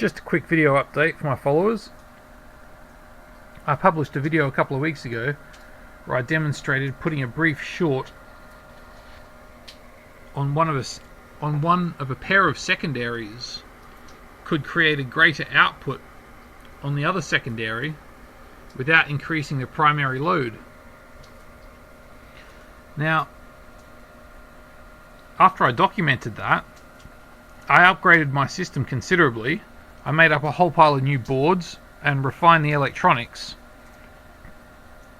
Just a quick video update for my followers. I published a video a couple of weeks ago where I demonstrated putting a brief short on one of a pair of secondaries could create a greater output on the other secondary without increasing the primary load. Now, after I documented that, I upgraded my system considerably. I made up a whole pile of new boards and refined the electronics.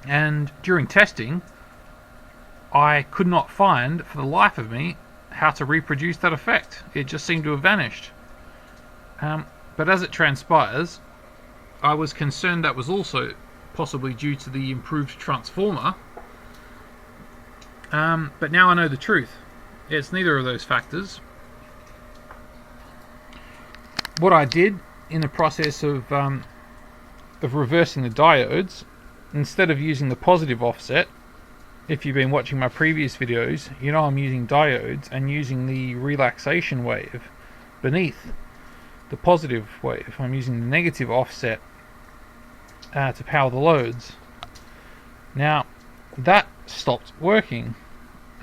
And during testing, I could not find, for the life of me, how to reproduce that effect. It just seemed to have vanished. But as it transpires, I was concerned that was also possibly due to the improved transformer. But now I know the truth. It's neither of those factors. What I did in the process of reversing the diodes, instead of using the positive offset, if you've been watching my previous videos, you know I'm using diodes and using the relaxation wave beneath the positive wave. I'm using the negative offset to power the loads. Now that stopped working.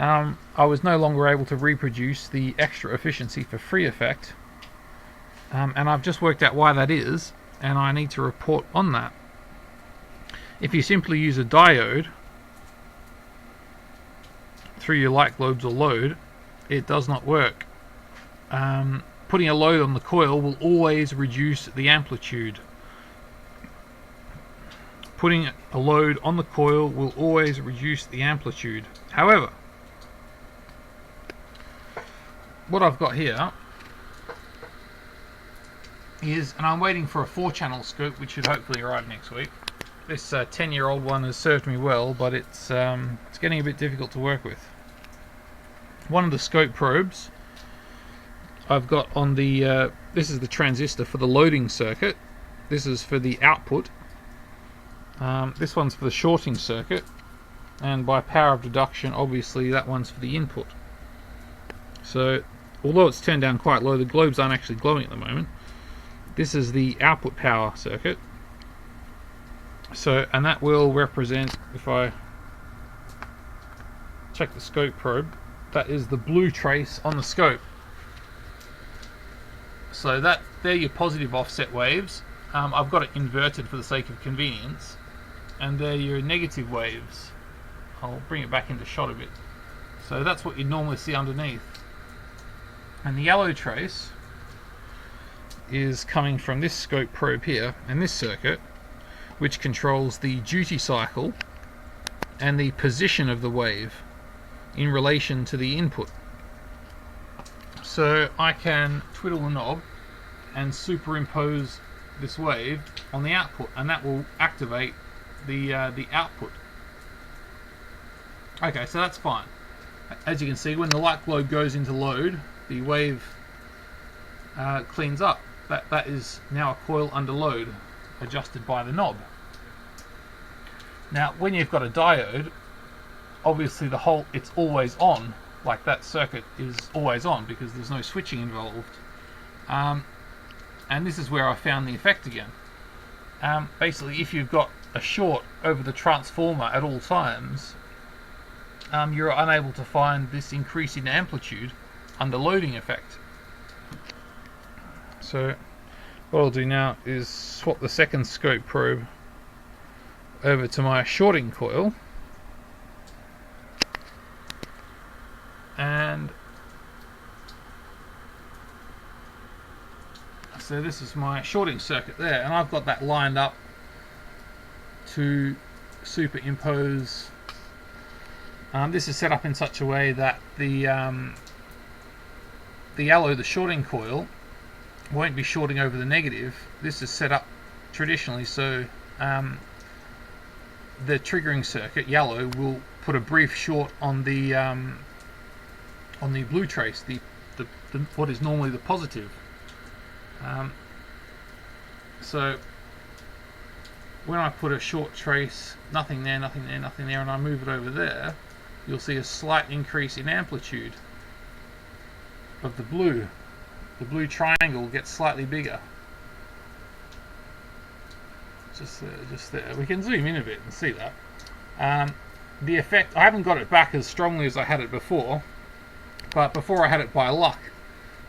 I was no longer able to reproduce the extra efficiency for free effect. And I've just worked out why that is, and I need to report on that. If you simply use a diode through your light globes or load, it does not work. Putting a load on the coil will always reduce the amplitude. Putting a load on the coil will always reduce the amplitude. However, what I've got here is, and I'm waiting for a 4-channel scope which should hopefully arrive next week. This 10-year-old one has served me well, but it's getting a bit difficult to work with. One of the scope probes I've got on the this is the transistor for the loading circuit. This is for the output. This one's for the shorting circuit, and by power of deduction, obviously that one's for the input. So although it's turned down quite low, the globes aren't actually glowing at the moment. This is the output power circuit. So, and that will represent, if I check the scope probe, that is the blue trace on the scope. So they're your positive offset waves. I've got it inverted for the sake of convenience, and they're your negative waves. I'll bring it back into shot a bit. So that's what you normally see underneath. And the yellow trace is coming from this scope probe here and this circuit, which controls the duty cycle and the position of the wave in relation to the input. So I can twiddle the knob and superimpose this wave on the output, and that will activate the output. Okay, so that's fine. As you can see, when the light globe goes into load, the wave cleans up. That is now a coil under load, adjusted by the knob. Now, when you've got a diode, obviously it's always on, like that circuit is always on because there's no switching involved. And this is where I found the effect again. Basically, if you've got a short over the transformer at all times, you're unable to find this increase in amplitude under loading effect. So what I'll do now is swap the second scope probe over to my shorting coil, and so this is my shorting circuit there, and I've got that lined up to superimpose. This is set up in such a way that the yellow, the shorting coil, won't be shorting over the negative. This is set up traditionally so the triggering circuit, yellow, will put a brief short on the blue trace, the what is normally the positive. So when I put a short trace, nothing there, nothing there, nothing there, and I move it over there, you'll see a slight increase in amplitude of the blue. The blue triangle gets slightly bigger. just there. We can zoom in a bit and see that. The effect, I haven't got it back as strongly as I had it before, but before I had it by luck.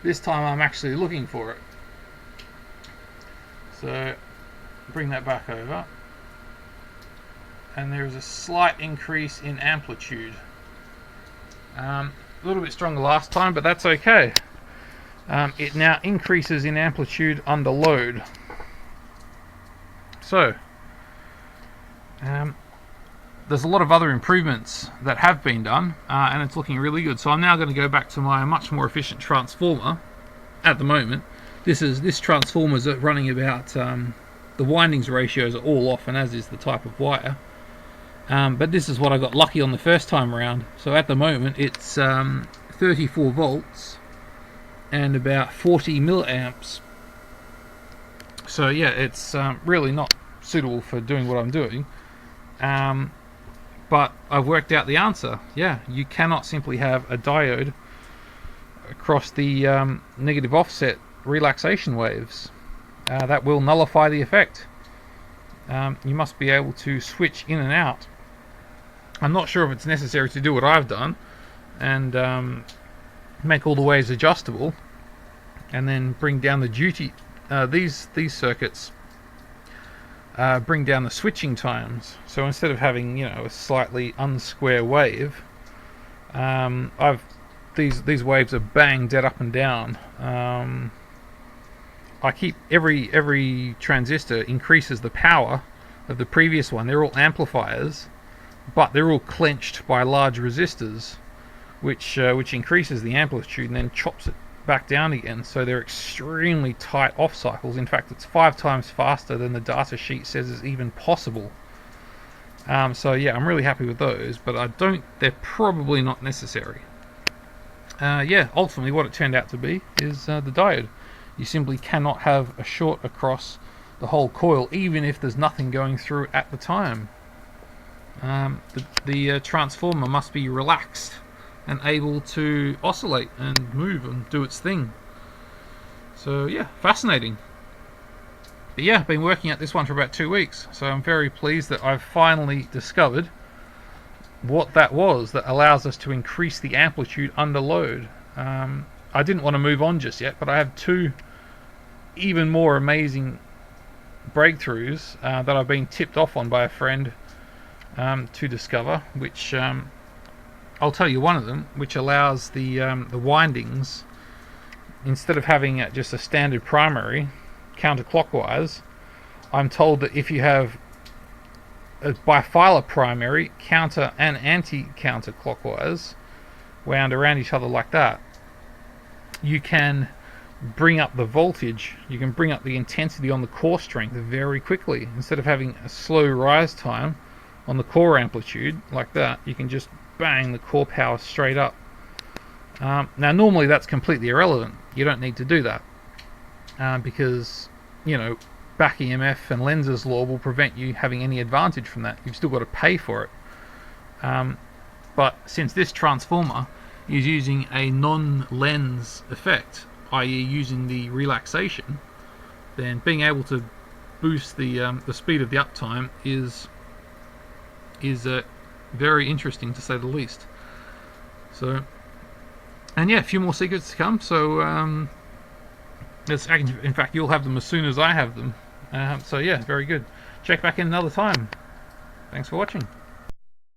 This time I'm actually looking for it. So bring that back over, and there is a slight increase in amplitude. A little bit stronger last time, but that's okay. It now increases in amplitude under load. So there's a lot of other improvements that have been done, and it's looking really good. So I'm now going to go back to my much more efficient transformer. At the moment, this transformer's running about, the windings ratios are all off, and as is the type of wire. But this is what I got lucky on the first time around. So at the moment it's 34 volts and about 40 milliamps. So yeah, it's really not suitable for doing what I'm doing. But I've worked out the answer. Yeah, you cannot simply have a diode across the negative offset relaxation waves. That will nullify the effect. You must be able to switch in and out. I'm not sure if it's necessary to do what I've done and make all the waves adjustable and then bring down the duty. These circuits bring down the switching times. So instead of having, you know, a slightly unsquare wave, these waves are bang dead up and down. I keep every transistor increases the power of the previous one. They're all amplifiers, but they're all clenched by large resistors, which increases the amplitude and then chops it back down again. So they're extremely tight off cycles. In fact, it's 5 times faster than the data sheet says is even possible. So yeah, I'm really happy with those, but they're probably not necessary. Yeah, ultimately what it turned out to be is the diode. You simply cannot have a short across the whole coil, even if there's nothing going through at the time. The transformer must be relaxed and able to oscillate and move and do its thing. So yeah, fascinating. But yeah, I've been working at this one for about 2 weeks, so I'm very pleased that I've finally discovered what that was that allows us to increase the amplitude under load. I didn't want to move on just yet, but I have 2 even more amazing breakthroughs that I've been tipped off on by a friend to discover, which I'll tell you one of them, which allows the windings, instead of having just a standard primary counterclockwise, I'm told that if you have a bifilar primary counter and anti-counterclockwise wound around each other like that, you can bring up the voltage, you can bring up the intensity on the core strength very quickly. Instead of having a slow rise time on the core amplitude like that, you can just bang the core power straight up. Now normally that's completely irrelevant. You don't need to do that because, you know, back EMF and Lenz's law will prevent you having any advantage from that. You've still got to pay for it. But since this transformer is using a non-Lenz effect, i.e. using the relaxation, then being able to boost the speed of the uptime is very interesting, to say the least. So, and yeah, a few more secrets to come. So in fact, you'll have them as soon as I have them. So yeah, very good. Check back in another time. Thanks for watching.